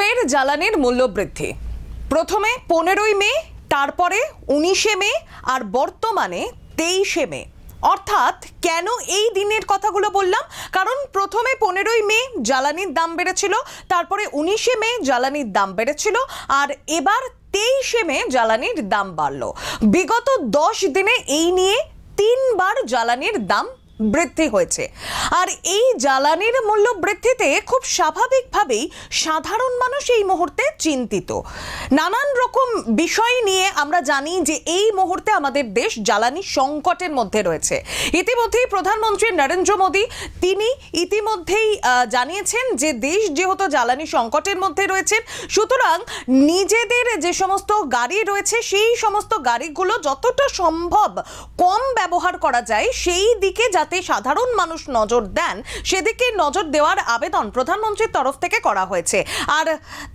ফের জ্বালানির মূল্য বৃদ্ধি। প্রথমে 15ই মে, তারপরে 19শে মে আর বর্তমানে 23শে মে। অর্থাৎ কেন এই দিনের কথাগুলো বললাম? কারণ প্রথমে 15ই মে জ্বালানির দাম বেড়েছিল, তারপরে 19শে মে জ্বালানির দাম বেড়েছিল, আর এবার 23শে মে জ্বালানির দাম বাড়লো। বিগত 10 দিনে এই নিয়ে 3বার জ্বালানির দাম বৃদ্ধি হয়েছে। আর এই জ্বালানির মূল্য বৃদ্ধিতে খুব স্বাভাবিকভাবেই সাধারণ মানুষ এই মুহূর্তে চিন্তিত। নানান রকম বিষয় নিয়ে আমরা জানি যে এই মুহূর্তে আমাদের দেশ জ্বালানি সংকটের মধ্যে রয়েছে। ইতিমধ্যেই প্রধানমন্ত্রী নরেন্দ্র মোদী তিনি ইতিমধ্যেই জানিয়েছেন যে দেশ যেহেতু জ্বালানি সংকটের মধ্যে রয়েছে, সুতরাং নিজেদের যে সমস্ত গাড়ি রয়েছে সেই সমস্ত গাড়িগুলো যতটা সম্ভব কম ব্যবহার করা যায় সেই দিকে যাতে সাধারণ মানুষ নজর দেন সেদিকে নজর দেওয়ার আবেদন প্রধানমন্ত্রীর তরফ থেকে করা হয়েছে। আর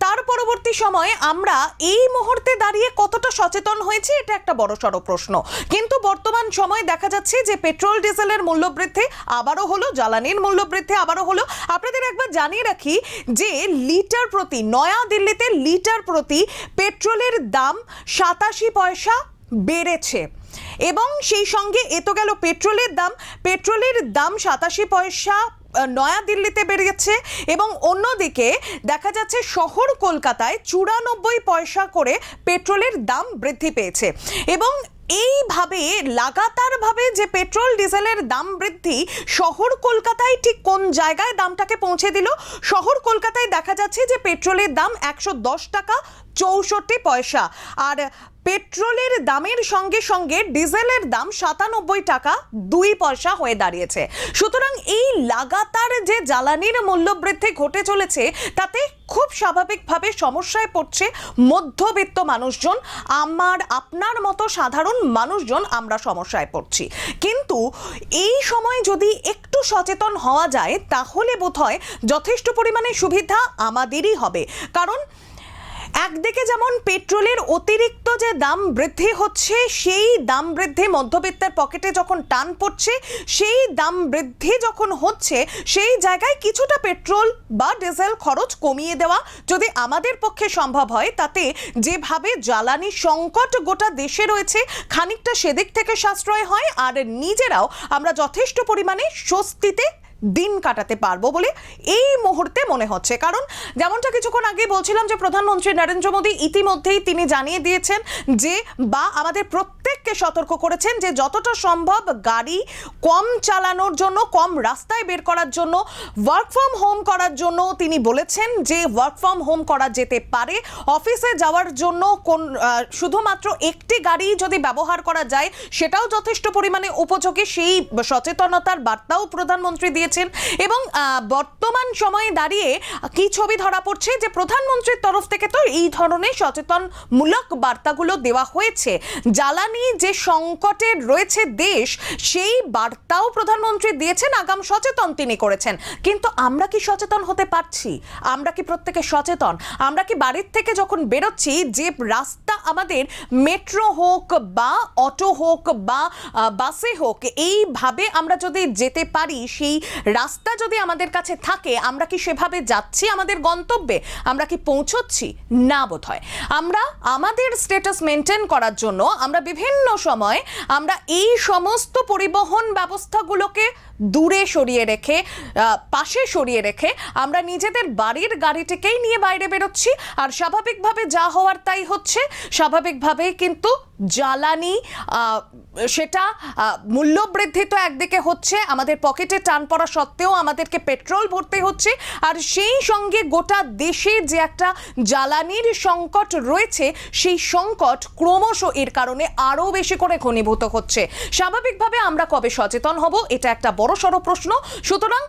তার পরবর্তী সময়ে আমরা এই মুহূর্তে দাঁড়িয়ে কতটা সচেতন হয়েছে এটা একটা বড়সড় প্রশ্ন। কিন্তু বর্তমান সময়ে দেখা যাচ্ছে যে পেট্রোল ডিজেলের মূল্য বৃদ্ধি আবারও হলো, জ্বালানির মূল্য বৃদ্ধি আবারও হলো। আপনাদের একবার জানিয়ে রাখি যে লিটার প্রতি নয়াদিল্লিতে লিটার প্রতি পেট্রোলের দাম 87 পয়সা বেড়েছে এবং সেই সঙ্গে এতো গেল পেট্রোলের দাম 87 পয়সা নয়াদিল্লিতে বেরিয়েছে এবং অন্যদিকে দেখা যাচ্ছে শহর কলকাতায় 94 পয়সা করে পেট্রোলের দাম বৃদ্ধি পেয়েছে। এবং এইভাবে লাগাতারভাবে যে পেট্রোল ডিজেলের দাম বৃদ্ধি শহর কলকাতায় ঠিক কোন জায়গায় দামটাকে পৌঁছে দিল? শহর কলকাতায় দেখা যাচ্ছে যে পেট্রোলের দাম 110 টাকা 64 পয়সা, আর পেট্রোলের দামের সঙ্গে সঙ্গে ডিজেলের দাম 97 টাকা 2 পয়সা হয়ে দাঁড়িয়েছে। সুতরাং এই লাগাতার যে জ্বালানির মূল্য বৃদ্ধি ঘটে চলেছে তাতে খুব স্বাভাবিকভাবে সমস্যায় পড়ছে মধ্যবিত্ত মানুষজন, আপনার মতো সাধারণ মানুষজন আমরা সমস্যায় পড়ছি। কিন্তু এই সময় যদি একটু সচেতন হওয়া যায় তাহলে বোধহয় যথেষ্ট পরিমাণে সুবিধা আমাদেরই হবে। কারণ একদিকে যেমন পেট্রোলের অতিরিক্ত যে দাম বৃদ্ধি হচ্ছে সেই দাম বৃদ্ধি মধ্যবিত্তের পকেটে যখন টান পড়ছে, সেই দাম বৃদ্ধি যখন হচ্ছে সেই জায়গায় কিছুটা পেট্রোল বা ডিজেল খরচ কমিয়ে দেওয়া যদি আমাদের পক্ষে সম্ভব হয় তাতে যেভাবে জ্বালানি সংকট গোটা দেশে রয়েছে খানিকটা সেদিক থেকে সাশ্রয় হয় আর নিজেরাও আমরা যথেষ্ট পরিমাণে স্বস্তিতে দিন কাটাতে পারবো বলে এই মুহূর্তে মনে হচ্ছে। কারণ যেমনটা কিছুক্ষণ আগে বলছিলাম যে প্রধানমন্ত্রী নরেন্দ্র মোদী ইতিমধ্যেই তিনি জানিয়ে দিয়েছেন যে বা আমাদের প্রত্যেককে সতর্ক করেছেন যে যতটা সম্ভব গাড়ি কম চালানোর জন্য, কম রাস্তায় বের করার জন্য, ওয়ার্ক ফ্রম হোম করার জন্য তিনি বলেছেন যে ওয়ার্ক ফ্রম হোম করা যেতে পারে। অফিসে যাওয়ার জন্য শুধুমাত্র একটি গাড়ি যদি ব্যবহার করা যায় সেটাও যথেষ্ট পরিমাণে উপযোগী, সেই সচেতনতার বার্তাও প্রধানমন্ত্রী দিয়েছেন। এবং বর্তমান সময়ে দাঁড়িয়ে কি ছবি ধরা পড়ছে যে প্রধানমন্ত্রীর তরফ থেকে তো এই ধরনের সচেতনমূলক বার্তাগুলো দেওয়া হয়েছে। জ্বালানি যে সংকটে রয়েছে দেশ সেই বার্তাও প্রধানমন্ত্রী দিয়েছেন, আগাম সচেতন তিনি করেছেন। কিন্তু আমরা কি সচেতন হতে পারছি? আমরা কি প্রত্যেকে সচেতন? আমরা কি বাড়ির থেকে যখন বেরোচ্ছি যে রাস্তা আমাদের মেট্রো হোক বা অটো হোক বা বাসে হোক এইভাবে আমরা যদি যেতে পারি, সেই রাস্তা যদি আমাদের কাছে থাকে আমরা কি সেভাবে যাচ্ছি আমাদের গন্তব্যে? আমরা কি পৌঁছচ্ছি? না বোধহয়। আমরা আমাদের স্ট্যাটাস মেনটেন করার জন্য আমরা বিভিন্ন সময় আমরা এই সমস্ত পরিবহন ব্যবস্থাগুলোকে দূরে সরিয়ে রেখে, পাশে সরিয়ে রেখে আমরা নিজেদের বাড়ির গাড়িটিকেই নিয়ে বাইরে বেরোচ্ছি। আর স্বাভাবিকভাবে যা হওয়ার তাই হচ্ছে। স্বাভাবিকভাবেই কিন্তু জ্বালানি সেটা মূল্য বৃদ্ধি তো একদিকে হচ্ছে, আমাদের পকেটে টান পড়া সত্ত্বেও আমাদেরকে পেট্রোল ভরতে হচ্ছে, আর সেই সঙ্গে গোটা দেশে যে একটা জ্বালানির সংকট রয়েছে সেই সংকট ক্রমশ এর কারণে আরও বেশি করে ঘনীভূত হচ্ছে। স্বাভাবিকভাবে আমরা কবে সচেতন হব এটা একটা বড়সড় প্রশ্ন। সুতরাং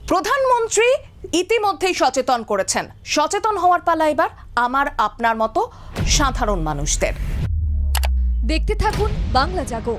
প্রধানমন্ত্রী ইতিমধ্যেই সচেতন করেছেন, সচেতন হওয়ার পালা এবার আমার আপনার মতো সাধারণ মানুষদের। দেখতে থাকুন বাংলা জাগো।